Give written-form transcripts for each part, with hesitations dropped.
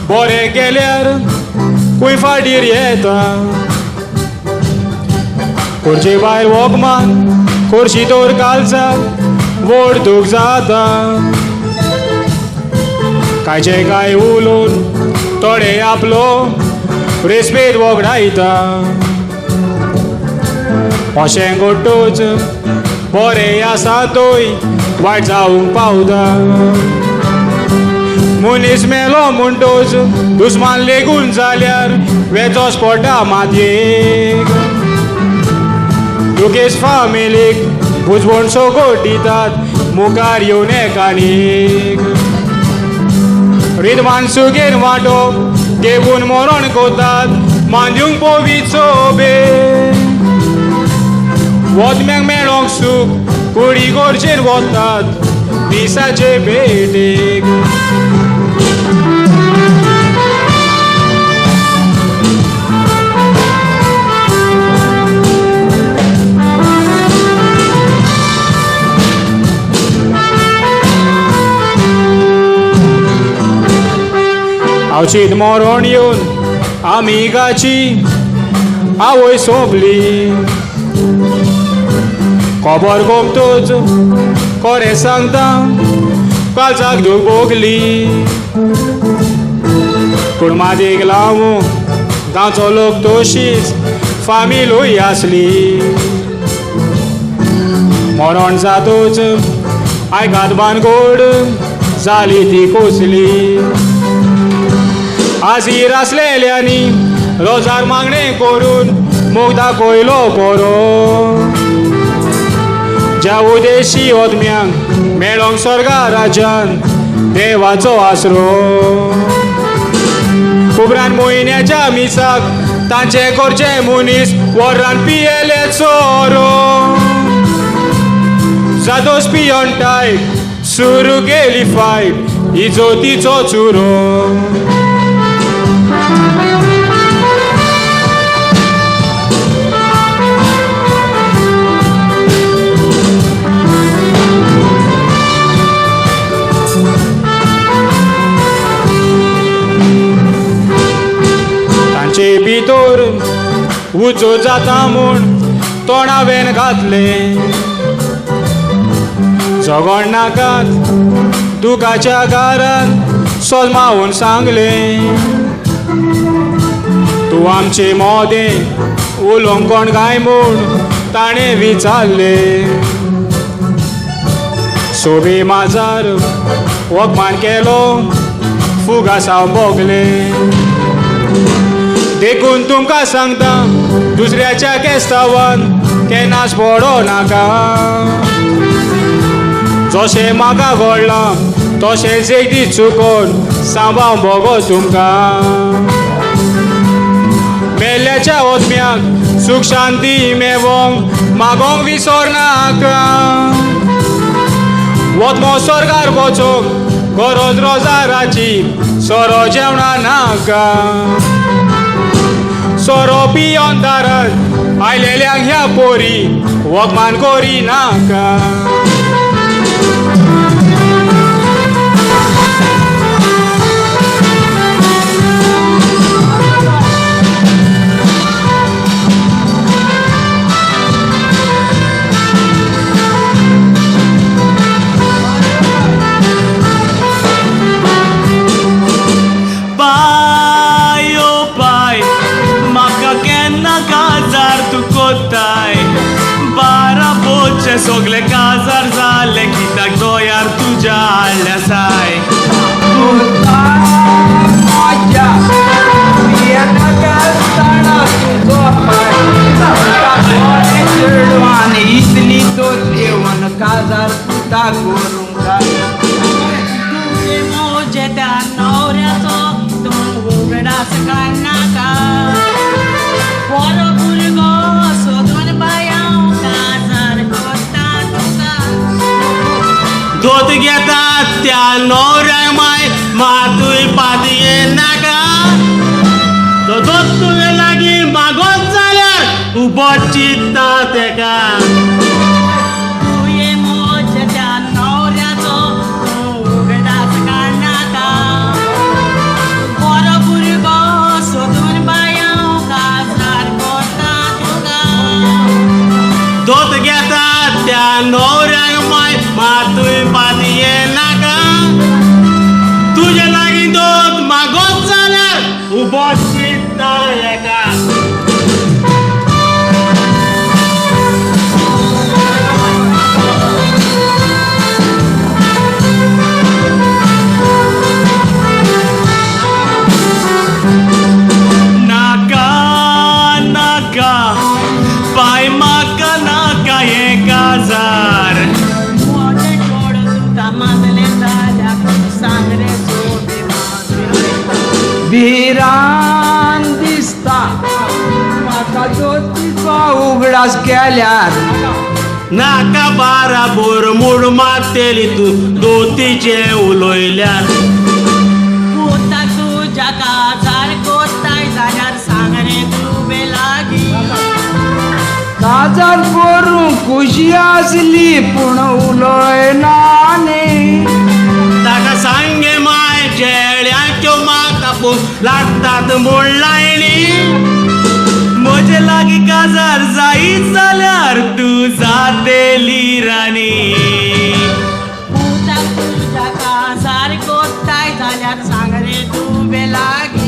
बरें गेल्यार खूंय फाटीर येता खोर्चे भायर वखमान खोर्शी तोर कालचाक व्हड दूख जाता कांयचे कांय उलोवन थोडे आपलो रेस्पेद वगडायता अशें घडटूच बरें आसा तोय वायट जावंक पावता मनीस मेलो म्हणटूच दुस्मान लेगून जाल्यार वेचोच पडटा मातयेक दुखेस फामिलीक बुजवण सोगोट दितात मुखार येवन एकानीक रिदमान सुगेर वांटोप घेवन मरण कोतात मांदिवंक पोवीचो बे वोतम्यांक मेळोंक सूख कुडी गोरचेर वतात दिसाचे भेटेक अवचित मरण येवन आमिगाची आवय सोंपली खबर गोमतोच खरें सांगता काळजाक दूख भोगली पूण मादेक लावूं गांवचो लोक तोशीच फामिलूय आसली मरण जातूच आयकात बानगोड जाली ती कोसली आजीर आसलेल्यांनी रोजार मागणें करून मोग दाखयलो बरो ज्या उदेशी ओदम्यांक मेळोंक स्वर्गा राज्यान देवाचो आसरो उपरांत म्हयन्याच्या मिसाक तांचे घरचे मनीस वरान पियेले चोरो जादोस पियंटाय सुरू केली फायट इजोतीचो चुरो भितर उजो जाता म्हूण तोंडावेन घातले जगण नाकात दुखाच्या गारान सोलमावून सांगले तूं आमचे मोदें उलोवंक कोण काय म्हूण ताणें विचारले सोबे माजार वखमान केलो फुगासाव भोगले देखून तुमकां सांगता दुसऱ्याच्या केस्तावान केन्नाच पडो नाका जशें म्हाका घडलां तशेंच एक दीस चुकोन सांबाळ भोगो तुमकां मेल्ल्याच्या ओतम्याक सुख शांती मेवोंक मागोंक विसरनाका वतमो स्वर्गार वचोंक गरज रोजाराची सोरो जेवणा नाका सोरो पियोन दारात आयलेल्यांक ह्या पोरी वखमान कोरी नाका सगळे काजार जाले कित्याक दोयार तुज्या हाडल्या साय आनी इतली तो देवन काजार सुद्धा करूंक मोजे त्या नवऱ्याचो तूं उगडास काडनाका बरो भुरगो सोदून बायां काजार दोत घेतात त्या नवऱ्या माय मातूय पातये नाका तो दोत तुजे लागीं मागोत जाल्यार उबो चित्ता तेका तुये मोज त्या नवऱ्याचो तूं उगडास काडनाका त्या नवऱ्याक माय मातूय पातये नाका तुझे लागीं दोत मागोत जाल्यार उबो चित्ता एका मोठे छोड तुका माजले झाल्या सांग रे सोबे भिरान दिसता म्हाका ज्योतीचो उगडास केल्यार नाका बाराबोर मूड मारतेली तू दोतीचे उलोयल्यार कोता तुझ्या काजार कोताय जाल्यार सांग रे तू बेलागी काजार करूं खुशी आसली पूण उलोयना न्ही ताका सांगे माय चेड्याच्यो म्हाका पूण लागतात म्हूण लायणी म्हजे लागीं काजार जायत जाल्यार तूं जातेली राणी कोता तुझ्या काजार कोताय जाल्यार सांग रे तू बेलागी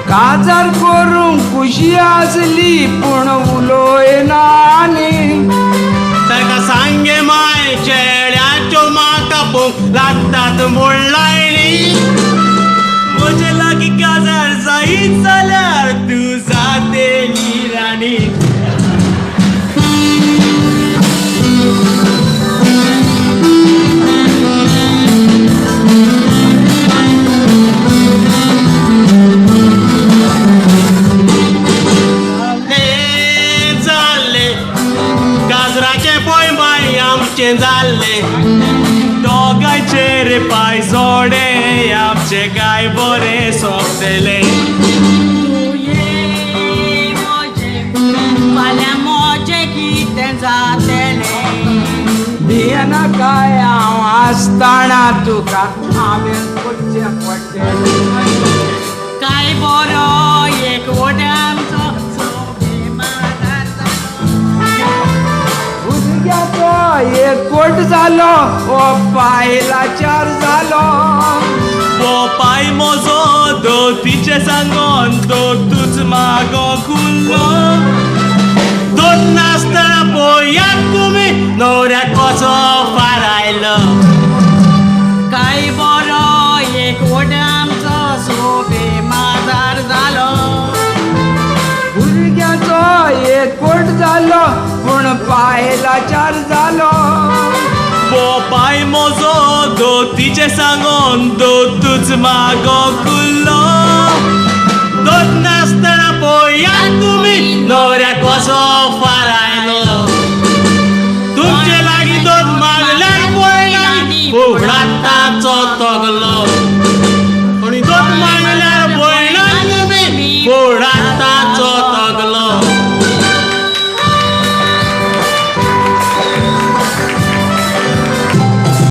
काजार करूं खुशी आसली पूण उलोयना न्ही ताका सांगे माय चेड्याच्यो म्हाका पूण लागतात म्हूण लायणी म्हजे लागीं काजार जायत जाल्यार तूं जातेली राणी गाजराचे पळय बाय आमचे जाल्ले दोगांचे रे पाय जोडे आमचे काय बरे सोंपतले तू ये मोजे फाल्यां मोजे कितें जातलें भियेना काय हांव आसतना तुका हांवें करचें पडटलें काय बरो एक वोट आमचो सोबे मादार भुरग्याचो एक कोट जालो ओ पायलाचार जालो वो पाय मोजो दोतीचे सांगोन दोतूच मागो खुल्लो दोत नासतना पळयात तुमी न्हवऱ्याक कसो फारायलो काय बरो एक वोट आमचो सोबे मादार जालो भुरग्याचो एक कोट जालो पूण पायलाचार जालो वो पाय मोजो दोतीचे सांगोन दोतूच मागो खुल्लो